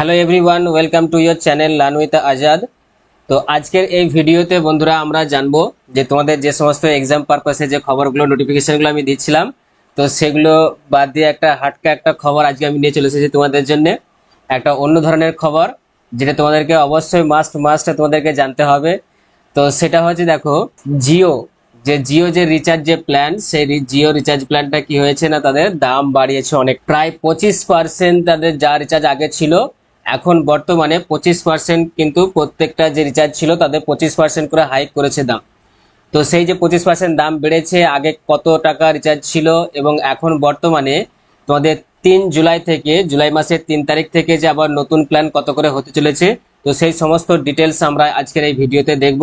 Hello everyone, welcome to your channel learn with Azad. তো আজকের এই ভিডিওতে বন্ধুরা আমরা জানবো যে তোমাদের যে সমস্ত এক্সাম পারপাসে যে খবরগুলো নোটিফিকেশনগুলো আমি দিচ্ছিলাম, তো সেগুলো বাদ দিয়ে একটা খবর আজকে আমি নিয়ে চলে এসেছি তোমাদের জন্য। একটা অন্য ধরনের খবর, যেটা তোমাদেরকে অবশ্যই মাস্ট তোমাদেরকে জানতে হবে। তো সেটা হচ্ছে, দেখো, জিও জিও রিচার্জ যে প্ল্যান, সেই জিও রিচার্জ প্ল্যানটা কি হয়েছে না, তাদের দাম বাড়িয়েছে অনেক, প্রায় 25%। তাদের যা রিচার্জ আগে ছিল, এখন বর্তমানে 25% কিন্তু প্রত্যেকটা যে রিচার্জ ছিল তাদের 25% করে হাইক করেছে দাম। তো সেই যে 25% দাম বেড়েছে, আগে কত টাকা রিচার্জ ছিল এবং এখন বর্তমানে তোমাদের 3 জুলাই থেকে, জুলাই মাসের 3 তারিখ থেকে যে আবার নতুন প্ল্যান কত করে হতে চলেছে, তো সেই সমস্ত ডিটেলস আমরা আজকের এই ভিডিওতে দেখব।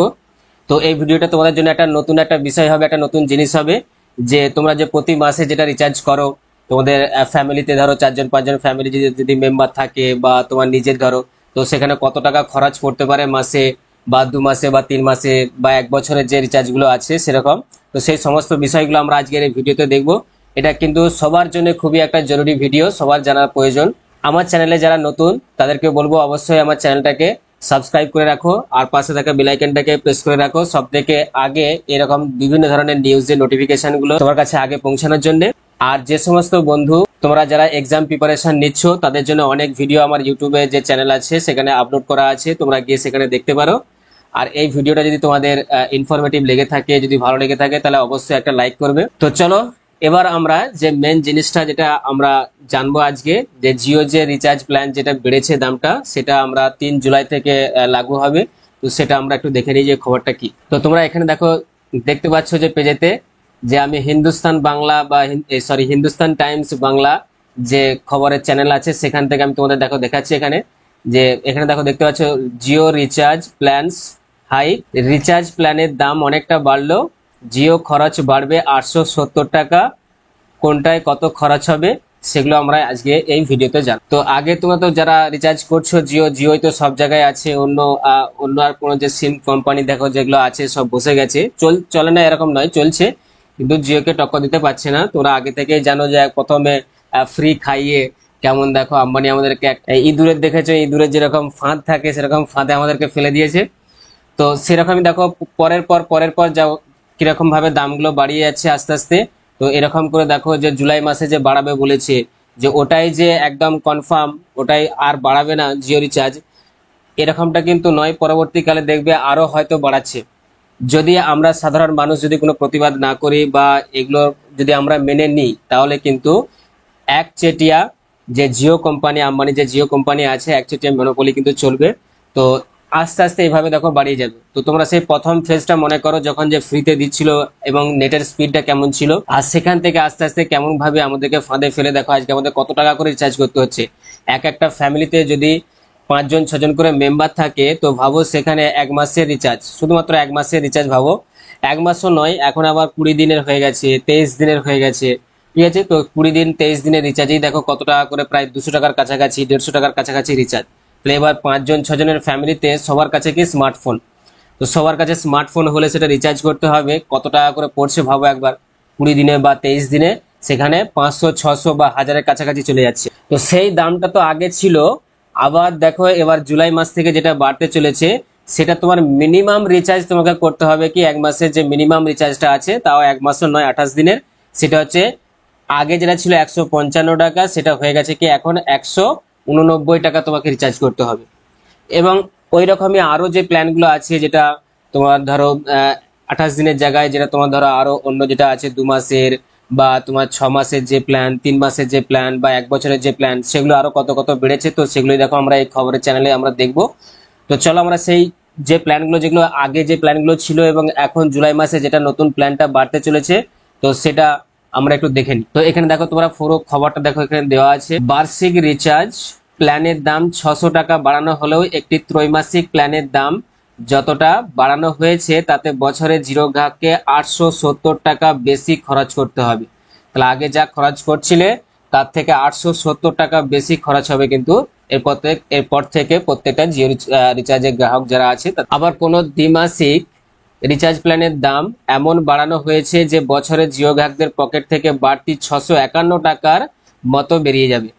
তো এই ভিডিওটা তোমাদের জন্য একটা নতুন একটা বিষয় হবে, একটা নতুন জিনিস হবে, যে তোমরা যে প্রতি মাসে যেটা রিচার্জ করো, তোমাদের ফ্যামিলিতে ধরো 4-5 জন ফ্যামিলি যদি মেম্বার থাকে, বা তোমার নিজের ধরো, তো সেখানে কত টাকা খরচ পড়তে পারে মাসে, বা 2 মাসে, বা 3 মাসে, বা 1 বছরের যে রিচার্জগুলো আছে সেরকম। তো সেই সমস্ত বিষয়গুলো আমরা আজকের এই ভিডিওতে দেখব। এটা কিন্তু সবার জন্য খুবই একটা জরুরি ভিডিও, সবার জানার প্রয়োজন। আমার চ্যানেলে যারা নতুন তাদেরকে বলবো অবশ্যই আমার চ্যানেলটাকে সাবস্ক্রাইব করে রাখো, আর পাশে থাকা বেল আইকনটাকে প্রেস করে রাখো, সব থেকে আগে এরকম বিভিন্ন ধরনের নিউজের নোটিফিকেশন গুলো তোমার কাছে আগে পৌঁছানোর জন্য। আর যে সমস্ত বন্ধু তোমরা যারা এক্সাম প্রিপারেশন নিচ্ছ, তাদের জন্য অনেক ভিডিও আমার ইউটিউবে যে চ্যানেল আছে সেখানে আপলোড করা আছে, তোমরা গিয়ে সেখানে দেখতে পারো। আর এই ভিডিওটা যদি তোমাদের ইনফরমেটিভ লেগে থাকে, যদি ভালো লেগে থাকে, তাহলে অবশ্যই একটা লাইক করবে। তো চলো এবার আমরা যে মেন জিনিসটা যেটা আমরা জানবো আজকে, যে জিও যে রিচার্জ প্ল্যান যেটা বেড়েছে দামটা, সেটা আমরা 3 জুলাই থেকে লাগু হবে। তো সেটা আমরা একটু দেখে নিই যে খবরটা কি। তো তোমরা এখানে দেখো, দেখতে পাচ্ছ যে পেজেতে, যে আমি হিন্দুস্তান বাংলা বা হিন্দুস্তান টাইমস বাংলা যে খবরের চ্যানেল আছে সেখান থেকে আমি তোমাদের দেখাচ্ছি এখানে। যে এখানে দেখো, দেখতে পাচ্ছ, Jio recharge plans high, recharge প্ল্যানের দাম অনেকটা বাড়লো, জিও খরচ বাড়বে 870 টাকা, কোনটায় কত খরচ হবে সেগুলো আমরা আজকে এই ভিডিওতে জানবো। তো আগে তোমরা তো যারা রিচার্জ করছো জিওই তো সব জায়গায় আছে, অন্য আর কোনো যে সিম কোম্পানি দেখো যেগুলো আছে সব বসে গেছে, চলে না এরকম নয়, চলছে, কিন্তু জিওকে টক্কর দিতে পারছে না। তোমরা আগে থেকেই জানো যে প্রথমে ফ্রি খাইয়ে কেমন, দেখো আম্বানি আমাদেরকে ইঁদুরের দেখেছো, ইঁদুরের যেরকম ফাঁদ থাকে সেরকম ফাঁদে আমাদেরকে ফেলে দিয়েছে। তো সেরকমই দেখো পরের পর যা কিরকম ভাবে দামগুলো বাড়িয়ে যাচ্ছে আস্তে আস্তে। তো এরকম করে দেখো যে জুলাই মাসে যে বাড়াবে বলেছে, যে ওটাই যে একদম কনফার্ম, ওটাই আর বাড়াবে না জিও রিচার্জ, এরকমটা কিন্তু নয়। পরবর্তীকালে দেখবে আরো হয়তো বাড়াচ্ছে, যদি আমরা সাধারণ মানুষ যদি কোনো প্রতিবাদ না করি, বা এগুলো যদি আমরা মেনে নিই, তাহলে কিন্তু একচেটিয়া যে জিও কোম্পানি, আম্বানি যে জিও কোম্পানি আছে, একচেটিয়া মনোপলি কিন্তু চলবে। তো আস্তে আস্তে এইভাবে দেখো বাড়িয়ে যাবে। তো তোমরা সেই প্রথম ফেজটা মনে করো, যখন যে ফ্রিতে দিচ্ছিল এবং নেটের স্পিডটা কেমন ছিল, আর সেখান থেকে আস্তে আস্তে কেমন ভাবে আমাদেরকে ফাঁদে ফেলে, দেখো আজকে আমাদের কত টাকা করে রিচার্জ করতে হচ্ছে। একটা ফ্যামিলিতে যদি 5-6 জন করে মেম্বার থাকে, তো ভাবো সেখানে 1 মাসের রিচার্জ, শুধুমাত্র 1 মাসের রিচার্জ ভাবো, 1 মাসও নয়, এখন আবার 20 দিনের হয়ে গেছে, 23 দিনের হয়ে গেছে, ঠিক আছে। তো 20 দিন 23 দিনের রিচার্জেই দেখো কত টাকা করে, প্রায় 200 টাকার কাছাকাছি, 150 টাকার কাছাকাছি রিচার্জ। তাহলে এবার 5-6 জনের ফ্যামিলিতে সবার কাছে কি স্মার্টফোন, তো সবার কাছে স্মার্টফোন হলে সেটা রিচার্জ করতে হবে, কত টাকা করে পড়ছে ভাবো একবার, 20 দিনে বা 23 দিনে, সেখানে 500, 600 বা 1000-এর কাছাকাছি চলে যাচ্ছে। তো সেই দামটা তো আগে ছিল, আবার দেখো এবার জুলাই মাস থেকে যেটা বাড়তে চলেছে, সেটা তোমার মিনিমাম রিচার্জ তোমাকে করতে হবে কি, 1 মাসের যে মিনিমাম রিচার্জটা আছে, তাও 1 মাসও নয়, 28 দিনের, সেটা হচ্ছে আগে যেটা ছিল 155 টাকা, সেটা হয়ে গেছে কি এখন 189 টাকা তোমাকে রিচার্জ করতে হবে। এবং ওই রকমই আরো যে প্ল্যানগুলো আছে, যেটা তোমার ধরো 28 দিনের জায়গায়, যেটা তোমার ধরো আরো অন্য যেটা আছে 2 মাসের, বা তোমার 6 মাসের যে প্ল্যান, 3 মাসের যে প্ল্যান, বা 1 বছরের যে প্ল্যান, সেগুলো আরো কত কত বেড়েছে। তো সেগুলোই দেখো আমরা এই খবরের চ্যানেলে আমরা দেখবো। তো চলো আমরা সেই যে প্ল্যানগুলো, যেগুলো আগে যে প্ল্যানগুলো ছিল এবং এখন জুলাই মাসে যেটা নতুন প্ল্যানটা বাড়তে চলেছে, তো সেটা আমরা একটু দেখে নিই। তো এখানে দেখো তোমরা পুরো খবরটা দেখো, এখানে দেওয়া আছে, বার্ষিক রিচার্জ প্ল্যানের দাম 600 টাকা বাড়ানো হলেও একটি ত্রৈমাসিক প্ল্যানের দাম যতটা বাড়ানো হয়েছে, তাতে বছরে জিরো গ্রাহককে 870 টাকা বেশি খরচ করতে হবে। তাহলে আগে যা খরচ করছিলে তার থেকে 870 টাকা বেশি খরচ হবে কিন্তু এরপর থেকে প্রত্যেকটা জিও রিচার্জের গ্রাহক যারা আছে। আবার কোনো দ্বিমাসিক রিচার্জ প্ল্যানের দাম এমন বাড়ানো হয়েছে যে বছরে জিও গ্রাহকদের পকেট থেকে বাড়তি 651 টাকার মতো বেরিয়ে যাবে।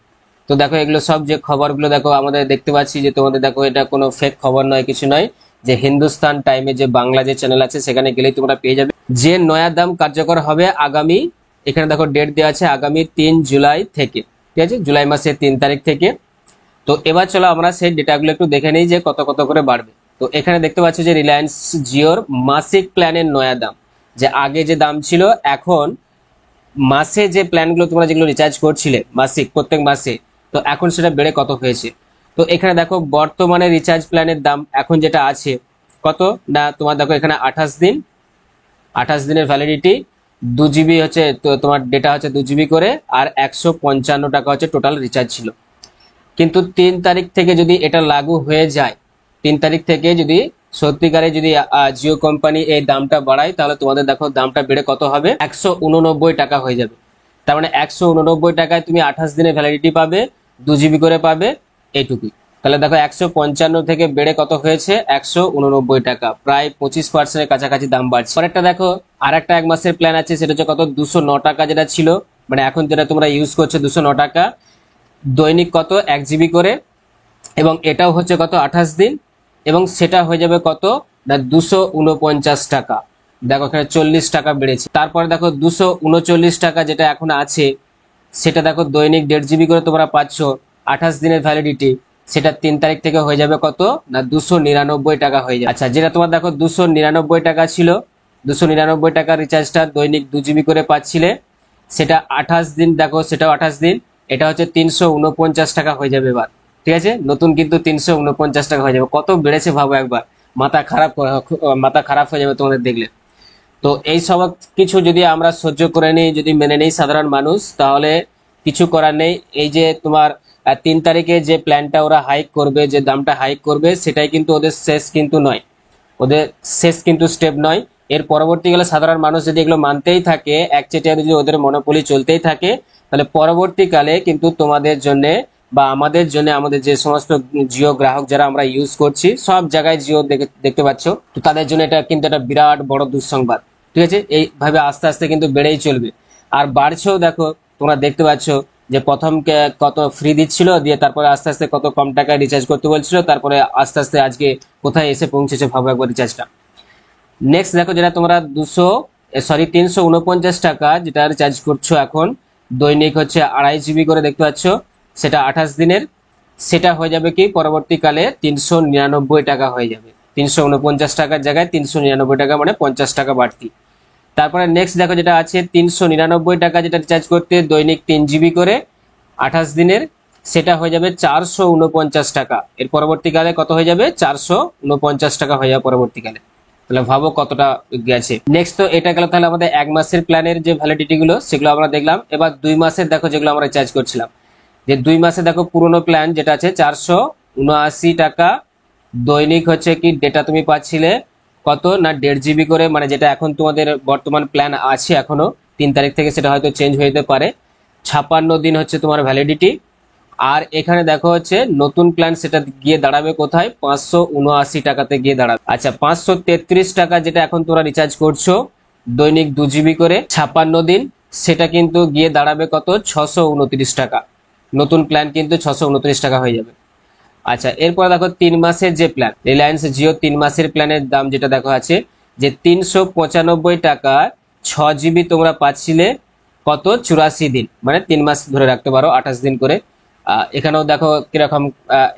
তো দেখো এগুলো সব যে খবরগুলো দেখো আমাদের দেখতে পাচ্ছি যে তোমাদের দেখো এটা কোনো ফেক খবর নয়, কিছু নয়, যে হিন্দুস্তান টাইমে যে বাংলা যে চ্যানেল আছে সেখানে গেলেই তোমরা পেয়ে যাবে যে নয়া দাম কার্যকর হবে আগামী, এখানে দেখো ডেট দেওয়া আছে আগামী 3 জুলাই থেকে, ঠিক আছে, জুলাই মাসের 3 তারিখ থেকে। তো এবার চলো আমরা সেই ডেটাগুলো একটু দেখে নিই যে কত কত করে বাড়বে। তো এখানে দেখতে পাচ্ছ যে রিলায়েন্স জিওর মাসিক প্ল্যানের নয়া দাম, যে আগে যে দাম ছিল এখন মাসে যে প্ল্যানগুলো তোমরা যেগুলো রিচার্জ করছিলে মাসিক প্রত্যেক মাসে, তো এখন সেটা বেড়ে কত হয়েছে। তো এখানে দেখো বর্তমানে রিচার্জ প্ল্যানের দাম এখন যেটা আছে কত না, তোমার দেখো এখানে 28 দিন, 28 দিনের ভ্যালিডিটি, 2 জিবি হচ্ছে, তো তোমার ডেটা হচ্ছে 2 জিবি করে, আর 155 টাকা হচ্ছে টোটাল রিচার্জ ছিল। কিন্তু 3 তারিখ থেকে যদি এটা লাগু হয়ে যায়, 3 তারিখ থেকে যদি সত্যিকারে যদি জিও কোম্পানি এই দামটা বাড়ায়, তাহলে তোমাদের দেখো দামটা বেড়ে কত হবে, 189 টাকা হয়ে যাবে। তার মানে 189 টাকায় তুমি 28 দিনের ভ্যালিডিটি পাবে, 2 জিবি করে পাবে, এইটুকুই। তাহলে দেখো 155 থেকে বেড়ে কত হয়েছে, 189 টাকা, প্রায় 25%-এর কাছাকাছি দাম বাড়ছে। পরেরটা দেখো আর একটা 1 মাসের প্ল্যান আছে, সেটা হচ্ছে কত, 209 টাকা যেটা ছিল, মানে এখন যেটা তোমরা ইউজ করছো 209 টাকা, দৈনিক কত, 1 জিবি করে, এবং এটাও হচ্ছে কত 28 দিন, এবং সেটা হয়ে যাবে কত না 249 টাকা। দেখো এখানে 40 টাকা বেড়েছে। তারপরে দেখো 239 টাকা যেটা এখন আছে, সেটা দেখো দৈনিক 1.5 জিবি করে তোমরা পাচ্ছ, 28 দিনের ভ্যালিডিটি, সেটা 3 তারিখ থেকে হয়ে যাবে কত না 299 টাকা হয়ে যাবে। আচ্ছা, যেটা তোমার দেখো 299 টাকা ছিল, 299 টাকা রিচার্জটা দৈনিক 2 জিবি করে পাচ্ছিলে, সেটা 28 দিন, দেখো সেটাও 28 দিন, এটা হচ্ছে 349 টাকা হয়ে যাবে এবার, ঠিক আছে, নতুন কিন্তু 349 টাকা হয়ে যাবে। কত বেড়েছে ভাবো একবার, মাথা খারাপ হয়ে যাবে তোমাদের দেখলে। তো এই সব কিছু যদি আমরা সহ্য করে নিই, যদি মেনে নিই সাধারণ মানুষ, তাহলে কিছু করার নেই। এই যে তোমার 3 তারিখে যে প্ল্যানটা ওরা হাইক করবে, যে দামটা হাইক করবে, সেটাই কিন্তু ওদের শেষ কিন্তু নয়, ওদের শেষ কিন্তু স্টেপ নয়। এর পরবর্তীকালে সাধারণ মানুষ যদি এগুলো মানতেই থাকে, একচেটিয়া যদি ওদের মনোপলি চলতেই থাকে, তাহলে পরবর্তীকালে কিন্তু তোমাদের জন্য বা আমাদের জন্য, আমাদের যে সমস্ত জিও গ্রাহক যারা আমরা ইউজ করছি, সব জায়গায় জিও দেখতে পাচ্ছ, তো তাদের জন্য এটা কিন্তু একটা বিরাট বড় দুঃসংবাদ, ঠিক আছে। এইভাবে আস্তে আস্তে কিন্তু বেড়েই চলবে, আর বাড়ছেও। দেখো তোমরা দেখতে পাচ্ছ যে প্রথম কত ফ্রি দিচ্ছিল, দিয়ে তারপরে আস্তে আস্তে কত কম টাকায় রিচার্জ করতে বলছিল, তারপরে আস্তে আস্তে আজকে কোথায় এসে পৌঁছেছে ভাবো একবার রিচার্জটা। নেক্সট দেখো যেটা তোমরা 349 টাকা যেটা রিচার্জ করছো এখন, দৈনিক হচ্ছে 2.5 জিবি করে দেখতে পাচ্ছ, সেটা 28 দিনের, সেটা হয়ে যাবে কি পরবর্তীকালে 399 টাকা হয়ে যাবে। 349 টাকার জায়গায় 399 টাকা, মানে 50 টাকা বাড়তি। তারপরে নেক্সট দেখো যেটা আছে 399 টাকা যেটা রিচার্জ করতে দৈনিক 3 জিবি করে 28 দিনের, সেটা হয়ে যাবে 449 টাকা। এর পরবর্তীকালে কত হয়ে যাবে, 449 টাকা হয়ে যাবে পরবর্তীকালে। তাহলে ভাবো কতটা গেছে। নেক্সট তো এটা গেল তাহলে আমাদের 1 মাসের প্ল্যানের যে ভ্যালিডিটি গুলো, সেগুলো আমরা দেখলাম। এবার 2 মাসের দেখো যেগুলো আমরা রিচার্জ করছিলাম, যে 2 মাসে দেখো পুরোনো প্ল্যান যেটা আছে 479 টাকা, দৈনিক হচ্ছে কি ডেটা তুমি পাচ্ছিলে কত না 1.5 জিবি করে, মানে যেটা এখন তোমাদের বর্তমান প্ল্যান আছে এখনো, 3 তারিখ থেকে সেটা হয়তো চেঞ্জ হয়ে যেতে পারে। 56 দিন হচ্ছে তোমার ভ্যালিডিটি। আর এখানে দেখো হচ্ছে নতুন প্ল্যান, সেটা গিয়ে দাঁড়াবে কোথায়, 579 টাকাতে গিয়ে দাঁড়াবে। আচ্ছা, 533 টাকা যেটা এখন তোমরা রিচার্জ করছো দৈনিক 2 জিবি করে 56 দিন, সেটা কিন্তু গিয়ে দাঁড়াবে কত, 629 টাকা। নতুন প্ল্যান কিন্তু 629 টাকা হয়ে যাবে। আচ্ছা, এরপর দেখো 3 মাসের যে প্ল্যান, রিলায়েন্স জিও 3 মাসের প্ল্যানের দাম যেটা দেখো আছে, যে 395 টাকা 6 জিবি তোমরা পাচ্ছিলে কত, 84 দিন, মানে 3 মাস ধরে রাখতে পারো, 28 দিন করে। এখানেও দেখো কিরকম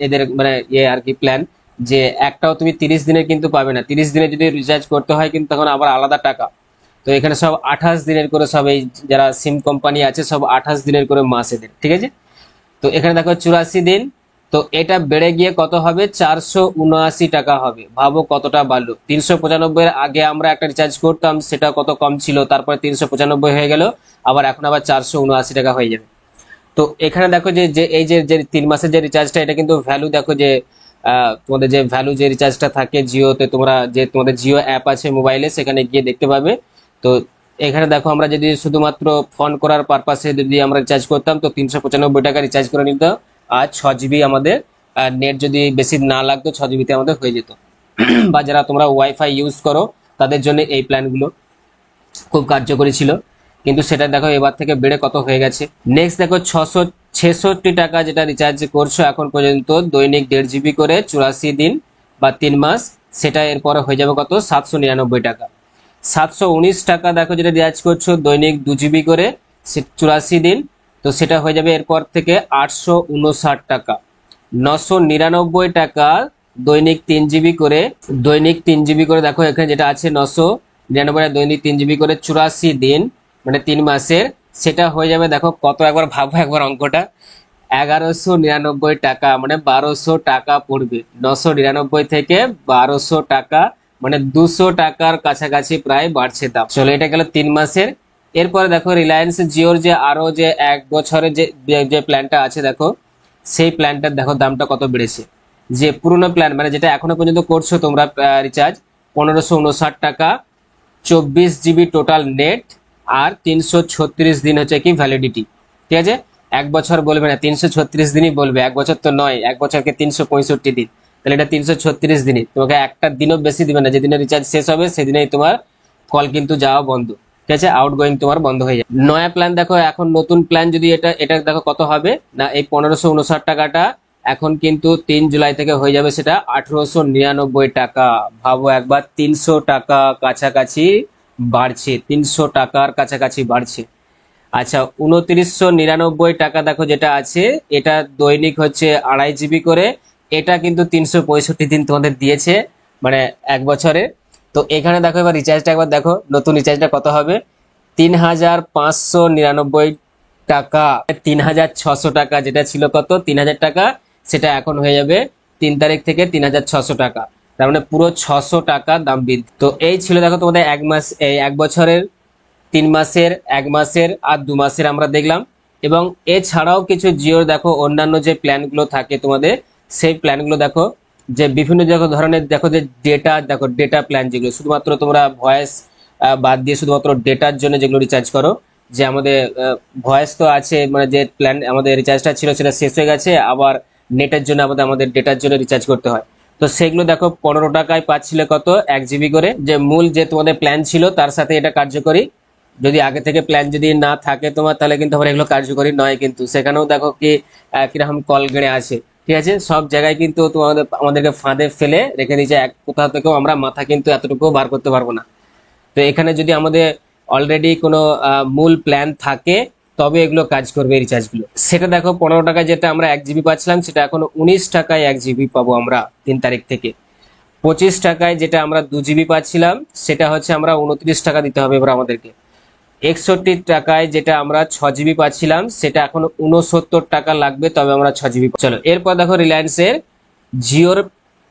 এদের মানে ইয়ে আর কি প্ল্যান, যে একটাও তুমি 30 দিনের কিন্তু পাবে না, 30 দিনে যদি রিচার্জ করতে হয় কিন্তু তখন আবার আলাদা টাকা। তো এখানে সব 28 দিনের করে, সব এই যারা সিম কোম্পানি আছে সব 28 দিনের করে মাস এদের, ঠিক আছে। তো এখানে দেখো 84 দিন, তো এটা বেড়ে গিয়ে কত হবে, 479 টাকা হবে। ভাবো কতটা বাড়লো। 395 এর আগে আমরা একটা রিচার্জ করতাম, সেটা কত কম ছিল, তারপরে 395 হয়ে গেল, আবার এখন আবার 479 টাকা হয়ে যাবে। তো এখানে দেখো যে যে এই যে যে 3 মাসের যে রিচার্জটা, এটা কিন্তু ভ্যালু দেখো যে তোমাদের যে ভ্যালু যে রিচার্জটা থাকে জিওতে, তোমরা যে তোমাদের জিও অ্যাপ আছে মোবাইলে, সেখানে গিয়ে দেখতে পাবে। তো এখানে দেখো আমরা যদি শুধুমাত্র ফোন করার পারপাসে যদি আমরা রিচার্জ করতাম, তো 395 টাকা রিচার্জ করে নিত, আর 6 জিবি আমাদের নেট যদি বেশি না লাগতো, 6 জিবিতে আমাদের হয়ে যেত। বা যারা তোমরা ওয়াইফাই ইউজ করো, তাদের জন্য এই প্ল্যানগুলো খুব কার্যকরী ছিল। কিন্তু সেটা দেখো এবার থেকে বেড়ে কত হয়ে গেছে। নেক্সট দেখো 66 টাকা যেটা রিচার্জ করছো এখন পর্যন্ত দৈনিক 1.5 জিবি করে 84 দিন বা 3 মাস, সেটা এরপরে হয়ে যাবে কত 799 টাকা। 719 টাকা দেখো যেটা রিচার্জ করছো দৈনিক 2 জিবি করে 84 দিন, তো সেটা হয়ে যাবে এরপর থেকে 859 টাকা। 999 টাকা দৈনিক 3 জিবি করে, দেখো এখানে যেটা আছে 999 দৈনিক 3 জিবি করে 84 দিন মানে 3 মাসের, সেটা হয়ে যাবে দেখো কত, একবার ভাবো একবার অঙ্কটা, 1199 টাকা মানে 1200 টাকা পড়বে। 999 থেকে 1200 টাকা মানে 200 টাকার কাছাকাছি প্রায় বাড়ছে দাম। চলো এটা গেল 3 মাসের। এরপরে দেখো রিলায়েন্স জিওর যে আরো যে 1 বছরের যে প্ল্যানটা আছে দেখো, সেই প্ল্যানটার দেখো দামটা কত বেড়েছে। যে পুরনো প্ল্যান মানে যেটা এখনো পর্যন্ত করছো তোমরা রিচার্জ, 1559 টাকা, 24 জিবি টোটাল নেট, আর 336 দিন হচ্ছে কি ভ্যালিডিটি। ঠিক আছে, 1 বছর বলবে না, 336 দিনই বলবে, 1 বছর তো নয়, 1 বছরকে 365 দিন, তাহলে এটা 336 দিনই। তোমাকে একটা দিনও বেশি দিবে না, যেদিনে রিচার্জ শেষ হবে সেদিনেই তোমার কল কিন্তু যাওয়া বন্ধ। ঠিক আছে, আউটগোয়িং তোমার বন্ধ হয়ে যায়। নয়া প্ল্যান দেখো, এখন নতুন প্ল্যান যদি এটা দেখো কত হবে না, এই 1559 টাকাটা এখন কিন্তু 3 জুলাই থেকে হয়ে যাবে সেটা 1899 টাকা। ভাবো একবার, 300 টাকা কাছাকাছি বাড়ছে, 300 টাকার কাছাকাছি বাড়ছে। আচ্ছা, 2999 টাকা দেখো যেটা আছে, এটা দৈনিক হচ্ছে 2.5 জিবি করে, এটা কিন্তু 365 দিন তোমাদের দিয়েছে মানে 1 বছরে। তো এখানে দেখো এবার রিচার্জটা একবার দেখো, নতুন রিচার্জটা কত হবে, 3599 টাকা, 3600 টাকা যেটা ছিল কত 3000 টাকা, সেটা এখন হয়ে যাবে 3 তারিখ থেকে 3600 টাকা। তার মানে পুরো 600 টাকা দাম বৃদ্ধি। তো এই ছিল দেখো তোমাদের 1 মাস, এই 1 বছরের, 3 মাসের, 1 মাসের আর 2 মাসের আমরা দেখলাম। এবং এছাড়াও কিছু জিওর দেখো অন্যান্য যে প্ল্যানগুলো থাকে তোমাদের, সেই প্ল্যানগুলো দেখো যে বিভিন্ন ধরনের দেখো যে ডেটা, দেখো ডেটা প্ল্যান যেগুলো শুধুমাত্র তোমরা ভয়েস বাদ দিয়ে শুধুমাত্র ডেটার জন্য যেগুলো রিচার্জ করো, যে আমাদের ভয়েস তো আছে মানে যে প্ল্যান আমাদের রিচার্জটা ছিল সেটা শেষ হয়ে গেছে, আবার নেটের জন্য আমাদের ডেটার জন্য রিচার্জ করতে হয়। তো সেগুলো দেখো 15 টাকায় পাচ্ছিলে কত 1 জিবি করে, যে মূল যে তোমাদের প্ল্যান ছিল তার সাথে এটা কার্যকরী। যদি আগে থেকে প্ল্যান যদি না থাকে তোমার, তাহলে কিন্তু আবার এগুলো কার্যকরী নয়, কিন্তু সেখানেও দেখো কি কিরকম কল গেড়ে আছে। ঠিক আছে, সব জায়গায় কিন্তু তোমাদের আমাদেরকে ফাঁদে ফেলে রেখে দিয়েছে, এক কোথাও থেকেও আমরা মাথা কিন্তু এতটুকু বার করতে পারবো না। তো এখানে যদি আমাদের অলরেডি কোনো মূল প্ল্যান থাকে তবে এগুলো কাজ করবে এই রিচার্জগুলো। সেটা দেখো 15 টাকায় যেটা আমরা 1 জিবি পাচ্ছিলাম, সেটা এখন 19 টাকায় 1 জিবি পাবো আমরা 3 তারিখ থেকে। 25 টাকায় যেটা আমরা 2 জিবি পাচ্ছিলাম, সেটা হচ্ছে আমরা 29 টাকা দিতে হবে এবার আমাদেরকে। 61 টাকায় যেটা আমরা 6 জিবি পাচ্ছিলাম, সেটা এখন 69 টাকা লাগবে তবে আমরা 6 জিবি। চলো এরপর দেখো রিলায়েন্সের জিওর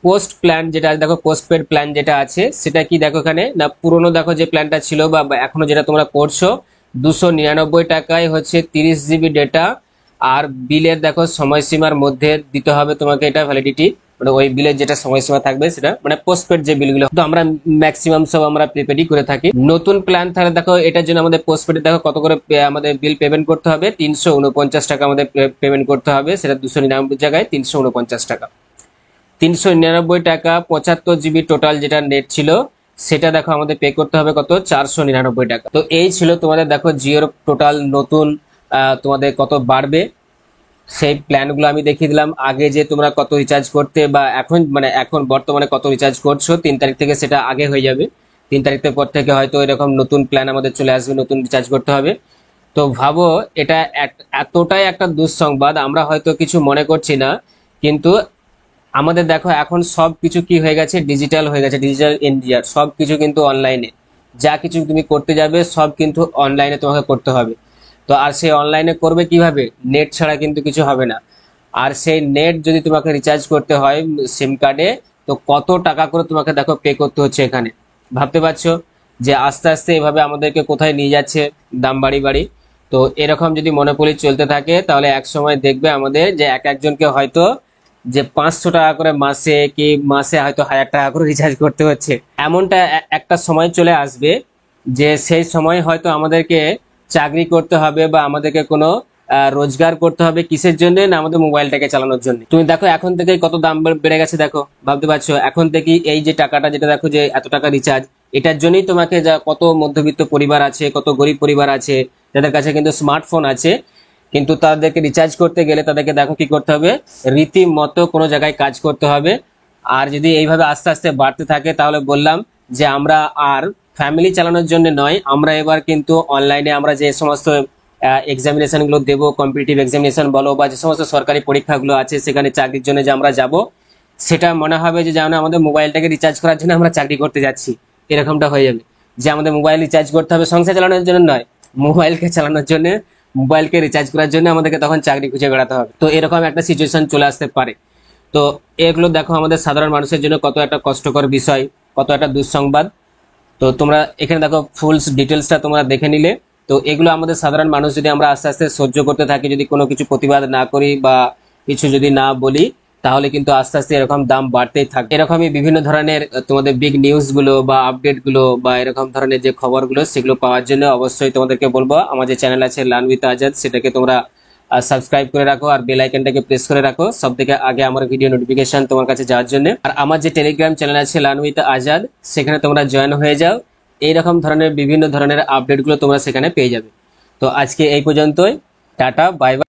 পোস্ট প্ল্যান যেটা দেখো, পোস্টপেড প্ল্যান যেটা আছে সেটা কি দেখো এখানে না, পুরনো দেখো যে প্ল্যানটা ছিল বা এখনো যেটা তোমরা করছো, 299 টাকায় হচ্ছে 30 জিবি ডেটা, আর বিলের দেখো সময়সীমার মধ্যে দিতে হবে তোমাকে এটা ভ্যালিডিটি, মানে ওই বিলের যেটা সময়সীমা থাকবে সেটা, মানে পোস্টপেড যে বিলগুলো তো আমরা ম্যাক্সিমাম সব আমরা প্রিপেডই করে থাকি। নতুন প্ল্যান তাহলে দেখো এটার জন্য আমাদের পোস্টপেডে দেখো কত করে আমাদের বিল পেমেন্ট করতে হবে, 349 টাকা আমাদের পেমেন্ট করতে হবে, সেটা 299 জায়গায় 349 টাকা। 399 টাকা 75 জিবি টোটাল যেটা নেট ছিল, সেটা দেখো আমাদের পে করতে হবে কত 499 টাকা। তো এই ছিল তোমাদের দেখো জিওর টোটাল নতুন তোমাদের কত বাড়বে সেই প্ল্যানগুলো আমি দেখিয়ে দিলাম। আগে যে তোমরা কত রিচার্জ করতে বা এখন মানে এখন বর্তমানে কত রিচার্জ করছো, 3 তারিখ থেকে সেটা আগে হয়ে যাবে। 3 তারিখের পর থেকে হয়তো এরকম নতুন প্ল্যান আমাদের চলে আসবে, নতুন রিচার্জ করতে হবে। তো ভাবো এটা এতটাই একটা দুঃসংবাদ, আমরা হয়তো কিছু মনে করছি না, কিন্তু আমাদের দেখো এখন সবকিছু কি হয়ে গেছে, ডিজিটাল হয়ে গেছে, ডিজিটাল ইন্ডিয়া, সবকিছু কিন্তু অনলাইনে। যা কিছু তুমি করতে যাবে সব কিন্তু অনলাইনে তোমাকে করতে হবে। তো আর সেই অনলাইনে করবে কিভাবে, নেট ছাড়া কিন্তু কিছু হবে না। আর সেই নেট যদি তোমাকে রিচার্জ করতে হয় সিম কার্ডে, তো কত টাকা করে তোমাকে দেখো পে করতে হচ্ছে এখানে। ভাবতে পারছো যে আস্তে আস্তে এভাবে আমাদেরকে কোথায় নিয়ে যাচ্ছে, দাম বাড়ি বাড়ি। তো এরকম যদি মনোপলি চলতে থাকে তাহলে এক সময় দেখবে আমাদের যে একজনকে হয়তো যে 500 টাকা করে মাসে কি মাসে হয়তো 1000 টাকা করে রিচার্জ করতে হচ্ছে। এমনটা একটা সময় চলে আসবে যে সেই সময় হয়তো আমাদেরকে চাকরি করতে হবে বা আমাদেরকে কোনো রোজগার করতে হবে, কিসের জন্য না, আমাদের মোবাইলটাকে চালানোর জন্য। তুমি দেখো এখন থেকে কত দাম বেড়ে গেছে দেখো, ভাবতে পারছো এখন থেকে এই যে টাকাটা যেটা দেখো যে এত টাকা রিচার্জ, এটার জন্যই তোমাকে যা কত মধ্যবিত্ত পরিবার আছে, কত গরিব পরিবার আছে যাদের কাছে কিন্তু স্মার্টফোন আছে, কিন্তু তাদেরকে রিচার্জ করতে গেলে তাদেরকে দেখো কি করতে হবে, রীতিমতো কোনো জায়গায় কাজ করতে হবে। আর যদি এইভাবে আস্তে আস্তে বাড়তে থাকে তাহলে বললাম যে আমরা আর ফ্যামিলি চালানোর জন্য নয়, আমরা এবার কিন্তু অনলাইনে আমরা যে সমস্ত এক্সামিনেশন গুলো দেবো, কম্পিটিটিভ এক্সামিনেশন বলো বা যে সমস্ত সরকারি পরীক্ষাগুলো আছে সেখানে চাকরির জন্য যে আমরা যাব, সেটা মনে হবে যে যেমন আমাদের মোবাইলটাকে রিচার্জ করার জন্য আমরা চাকরি করতে যাচ্ছি, এরকমটা হয়ে যাবে। যে আমাদের মোবাইল রিচার্জ করতে হবে সংসার চালানোর জন্য নয়, মোবাইলকে চালানোর জন্য, মোবাইলকে রিচার্জ করার জন্য আমাদেরকে তখন চাকরি খুঁজে বেড়াতে হবে। তো এরকম একটা সিচুয়েশন চলে আসতে পারে। তো এগুলো দেখো আমাদের সাধারণ মানুষের জন্য কত একটা কষ্টকর বিষয়, কত একটা দুঃসংবাদ। তো তোমরা এখানে দেখো ফুল ডিটেলসটা তোমরা দেখে নিলে। তো এগুলো আমাদের সাধারণ মানুষ যদি আমরা আস্তে আস্তে সহ্য করতে থাকি, যদি কোনো কিছু প্রতিবাদ না করি বা কিছু যদি না বলি, তাহলে কিন্তু আস্তে আস্তে এরকম দাম বাড়তেই থাকে। এরকমই বিভিন্ন ধরনের তোমাদের বিগ নিউজ গুলো বা আপডেট গুলো বা এরকম ধরনের যে খবরগুলো সেগুলো পাওয়ার জন্য অবশ্যই তোমাদেরকে বলবো আমার যে চ্যানেল আছে লার্ন উইথ আজাদ, সেটাকে তোমরা সাবস্ক্রাইব করে রাখো আর বেল আইকনটাকে প্রেস করে রাখো সব থেকে আগে আমার ভিডিও নোটিফিকেশন তোমার কাছে যাওয়ার জন্য। আর আমার যে টেলিগ্রাম চ্যানেল আছে লার্ন উইথ আজাদ, সেখানে তোমরা জয়েন হয়ে যাও, এইরকম ধরনের বিভিন্ন ধরনের আপডেটগুলো তোমরা সেখানে পেয়ে যাবে। তো আজকে এই পর্যন্তই, টাটা বাই বাই।